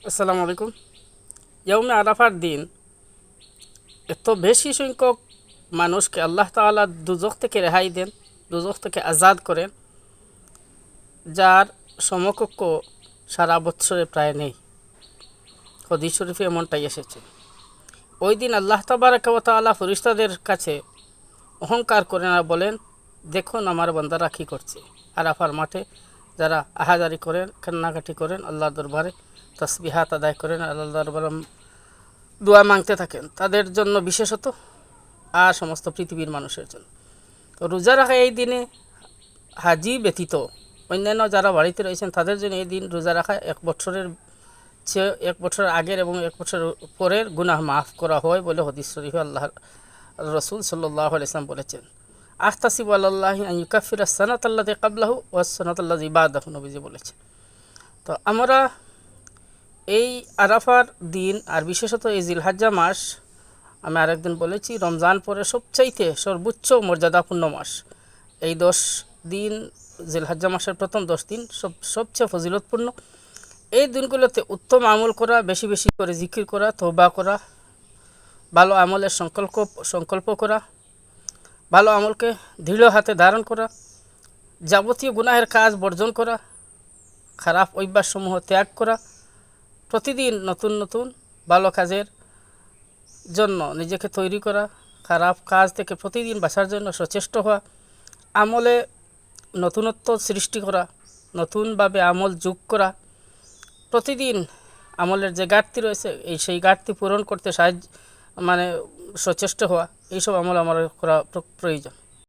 আসসালামু আলাইকুম। ইয়াউমে আরাফার দিন এত বেশি সংখ্যক মানুষকে আল্লাহ তাআলা দুজখ থেকে রেহাই দেন, দুজখ থেকে আজাদ করেন, যার সমকক্ষ সারা বৎসরে প্রায় নেই। হাদিস শরীফে এমনটাই এসেছে। ওই দিন আল্লাহ তাবারাক ওয়া তাআলা ফেরেশতাদের কাছে অহংকার করেন আর বলেন, দেখুন আমার বান্দারা কী করছে। আরাফার মাঠে যারা আহাজারি করেন, কান্নাকাটি করেন, আল্লাহর দরবারে তাসবিহাত আদায় করেন, আল্লাহর দরবারে দোয়া মাংতে থাকেন, তাদের জন্য বিশেষত আর সমস্ত পৃথিবীর মানুষের জন্য। তো রোজা রাখা এই দিনে হাজি ব্যতীত অন্যান্য যারা বাড়িতে রয়েছেন তাদের জন্য এই দিন রোজা রাখা এক বছরের চেয়ে এক বছর আগের এবং এক বছর পরের গুনাহ মাফ করা হয় বলে হাদিস শরীফে আল্লাহ রসুল সাল্লাল্লাহু আলাইহি ওয়াসাল্লাম বলেছেন। আহতাসিবু আলাল্লাহি আন ইউকাফিরা সানাতাল্লাযী ক্বাবলাহু ওয়াস সানাতাল্লাযী বাদাহু, নবীজি বলেছেন। তো আমরা এই আরাফার দিন আর বিশেষত এই জিলহজ্জা মাস, আমি আরেকদিন বলেছি, রমজান পরে সবচাইতে সর্বোচ্চ মর্যাদাপূর্ণ মাস। এই 10 দিন, জিলহজ্জা মাসের প্রথম 10 দিন সবচেয়ে ফজিলতপূর্ণ। এই দিনগুলোতে উত্তম আমল করা, বেশি বেশি করে জিকির করা, তওবা করা, ভালো আমলের সংকল্প করা, ভালো আমলকে দৃঢ় হাতে ধারণ করা, যাবতীয় গুনাহের কাজ বর্জন করা, খারাপ অভ্যাসসমূহ ত্যাগ করা, প্রতিদিন নতুন নতুন ভালো কাজের জন্য নিজেকে তৈরি করা, খারাপ কাজ থেকে প্রতিদিন বাঁচার জন্য সচেষ্ট হওয়া, আমলে নতুনত্ব সৃষ্টি করা, নতুনভাবে আমল যোগ করা, প্রতিদিন আমলের যে ঘাটতি রয়েছে সেই ঘাটতি পূরণ করতে সচেষ্ট হওয়া, এইসব আমল আমার করা প্রয়োজন।